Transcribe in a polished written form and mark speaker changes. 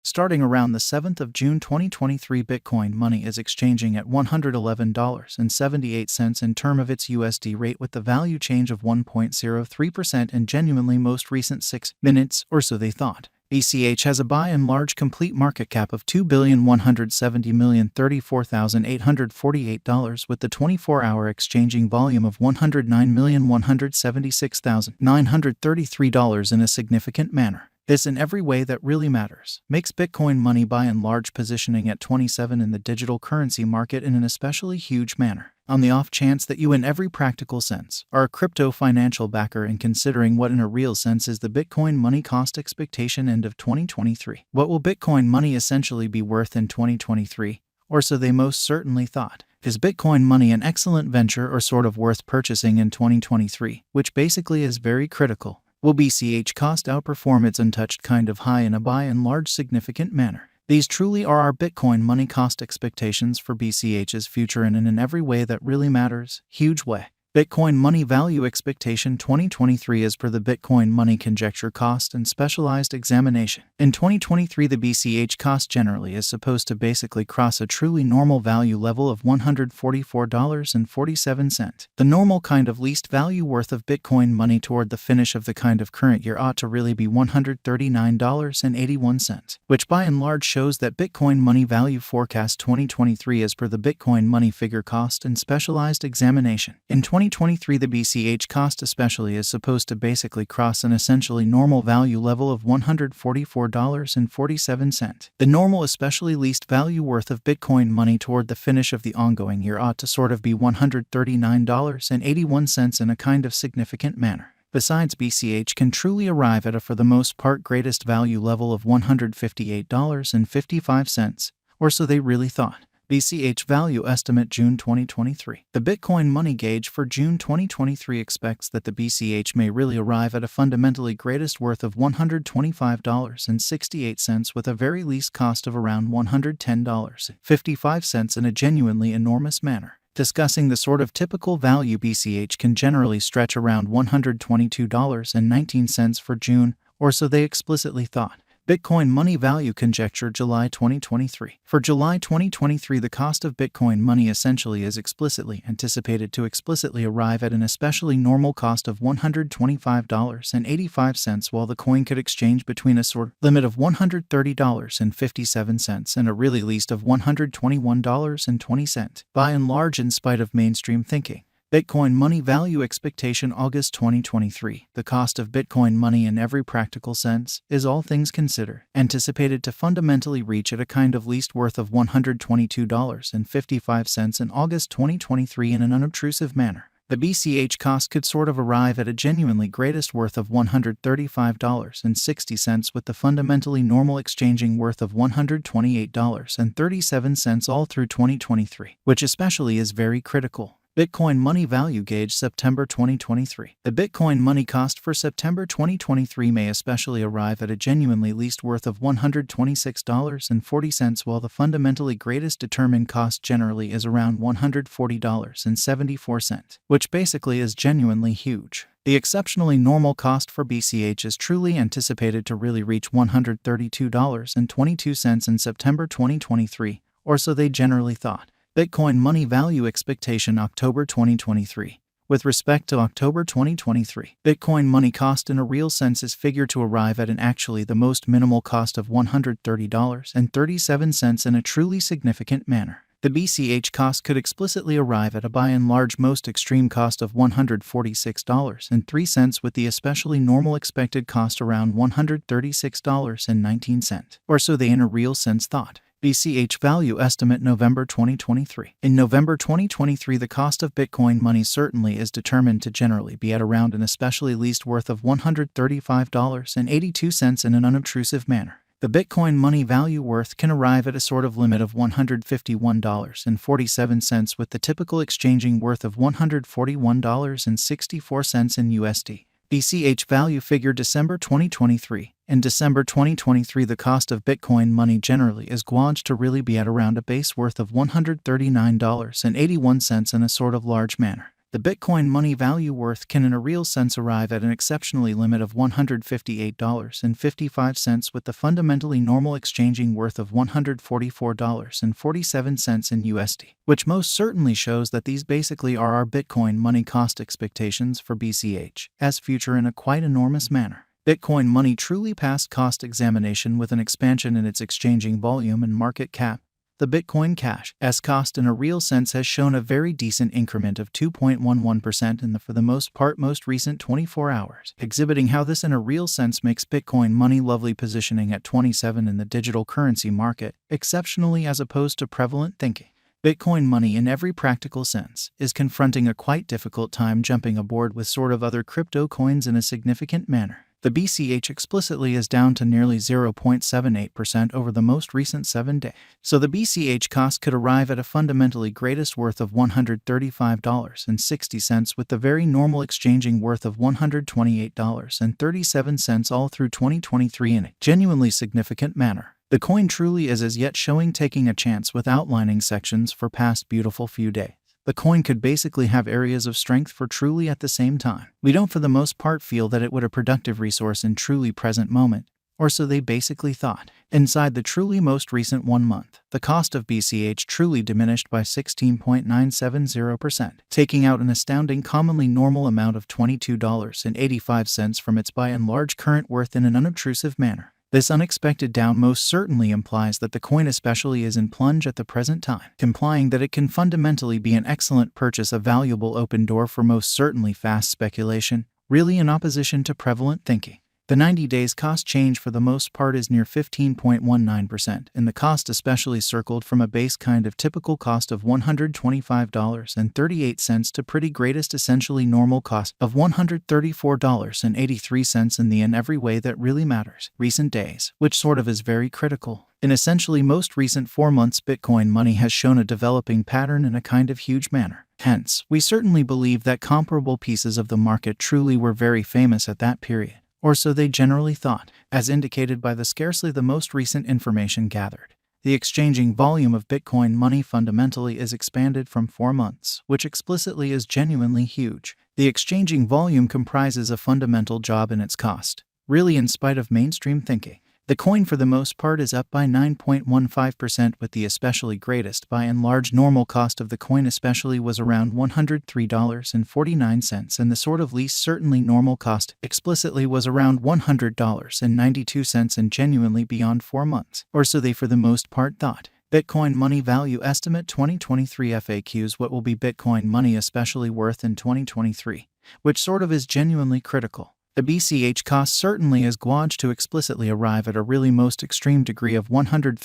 Speaker 1: Starting around the 7th of June 2023, Bitcoin money is exchanging at $111.78 in term of its USD rate, with the value change of 1.03% in genuinely most recent 6 minutes, or so they thought. BCH has a by and large complete market cap of $2,170,034,848 with the 24-hour exchanging volume of $109,176,933 in a significant manner. This, in every way that really matters, makes Bitcoin money by and large positioning at 27 in the digital currency market in an especially huge manner. On the off chance that you, in every practical sense, are a crypto financial backer and considering what in a real sense is the Bitcoin money cost expectation end of 2023. What will Bitcoin money essentially be worth in 2023? Or so they most certainly thought. Is Bitcoin money an excellent venture or sort of worth purchasing in 2023? Which basically is very critical. Will BCH cost outperform its untouched kind of high in a by and large significant manner? These truly are our Bitcoin money cost expectations for BCH's future and in an every way that really matters, huge way. Bitcoin money value expectation 2023 as per the Bitcoin money conjecture cost and specialized examination. In 2023, the BCH cost generally is supposed to basically cross a truly normal value level of $144.47. The normal kind of least value worth of Bitcoin money toward the finish of the kind of current year ought to really be $139.81, which by and large shows that Bitcoin money value forecast 2023 as per the Bitcoin money figure cost and specialized examination. In 2023, the BCH cost especially is supposed to basically cross an essentially normal value level of $144.47. The normal especially least value worth of Bitcoin money toward the finish of the ongoing year ought to sort of be $139.81 in a kind of significant manner. Besides, BCH can truly arrive at a for the most part greatest value level of $158.55, or so they really thought. BCH value estimate June 2023. The Bitcoin money gauge for June 2023 expects that the BCH may really arrive at a fundamentally greatest worth of $125.68 with a very least cost of around $110.55 in a genuinely enormous manner. Discussing the sort of typical value, BCH can generally stretch around $122.19 for June, or so they explicitly thought. Bitcoin money value conjecture July 2023. For July 2023, the cost of Bitcoin money essentially is explicitly anticipated to explicitly arrive at an especially normal cost of $125.85, while the coin could exchange between a sort limit of $130.57 and a really least of $121.20. By and large, in spite of mainstream thinking. Bitcoin money value expectation August 2023. The cost of Bitcoin money in every practical sense is, all things considered, anticipated to fundamentally reach at a kind of least worth of $122.55 in August 2023 in an unobtrusive manner. The BCH cost could sort of arrive at a genuinely greatest worth of $135.60 with the fundamentally normal exchanging worth of $128.37 all through 2023, which especially is very critical. Bitcoin money value gauge September 2023. The Bitcoin money cost for September 2023 may especially arrive at a genuinely least worth of $126.40, while the fundamentally greatest determined cost generally is around $140.74, which basically is genuinely huge. The exceptionally normal cost for BCH is truly anticipated to really reach $132.22 in September 2023, or so they generally thought. Bitcoin money value expectation October 2023. With respect to October 2023, Bitcoin money cost in a real sense is figured to arrive at an actually the most minimal cost of $130.37 in a truly significant manner. The BCH cost could explicitly arrive at a by and large most extreme cost of $146.03 with the especially normal expected cost around $136.19, or so they in a real sense thought. BCH value estimate November 2023. In November 2023, the cost of Bitcoin money certainly is determined to generally be at around an especially least worth of $135.82 in an unobtrusive manner. The Bitcoin money value worth can arrive at a sort of limit of $151.47 with the typical exchanging worth of $141.64 in USD. BCH value figure December 2023. In December 2023, the cost of Bitcoin money generally is gauged to really be at around a base worth of $139.81 in a sort of large manner. The Bitcoin money value worth can in a real sense arrive at an exceptionally limit of $158.55 with the fundamentally normal exchanging worth of $144.47 in USD, which most certainly shows that these basically are our Bitcoin money cost expectations for BCH as future in a quite enormous manner. Bitcoin money truly passed cost examination with an expansion in its exchanging volume and market cap. The Bitcoin Cash as cost in a real sense has shown a very decent increment of 2.11% in the for the most part most recent 24 hours, exhibiting how this in a real sense makes Bitcoin money lovely positioning at 27 in the digital currency market, exceptionally as opposed to prevalent thinking. Bitcoin money in every practical sense is confronting a quite difficult time jumping aboard with sort of other crypto coins in a significant manner. The BCH explicitly is down to nearly 0.78% over the most recent 7 days. So the BCH cost could arrive at a fundamentally greatest worth of $135.60 with the very normal exchanging worth of $128.37 all through 2023 in a genuinely significant manner. The coin truly is as yet showing taking a chance with outlining sections for past beautiful few days. The coin could basically have areas of strength for truly at the same time. We don't for the most part feel that it would a productive resource in truly present moment, or so they basically thought. Inside the truly most recent 1 month, the cost of BCH truly diminished by 16.970%, taking out an astounding commonly normal amount of $22.85 from its by and large current worth in an unobtrusive manner. This unexpected down most certainly implies that the coin especially is in plunge at the present time, implying that it can fundamentally be an excellent purchase, a valuable open door for most certainly fast speculation, really in opposition to prevalent thinking. The 90 days cost change for the most part is near 15.19%, and the cost especially circled from a base kind of typical cost of $125.38 to pretty greatest essentially normal cost of $134.83 in every way that really matters. Recent days, which sort of is very critical. In essentially most recent 4 months, Bitcoin money has shown a developing pattern in a kind of huge manner. Hence, we certainly believe that comparable pieces of the market truly were very famous at that period. Or so they generally thought, as indicated by the scarcely the most recent information gathered. The exchanging volume of Bitcoin money fundamentally is expanded from 4 months, which explicitly is genuinely huge. The exchanging volume comprises a fundamental job in its cost, really in spite of mainstream thinking. The coin for the most part is up by 9.15% with the especially greatest by and large normal cost of the coin especially was around $103.49 and the sort of least certainly normal cost explicitly was around $100.92 and genuinely beyond 4 months, or so they for the most part thought. Bitcoin money value estimate 2023 FAQs. What will be Bitcoin money especially worth in 2023, which sort of is genuinely critical. The BCH cost certainly is gauged to explicitly arrive at a really most extreme degree of $158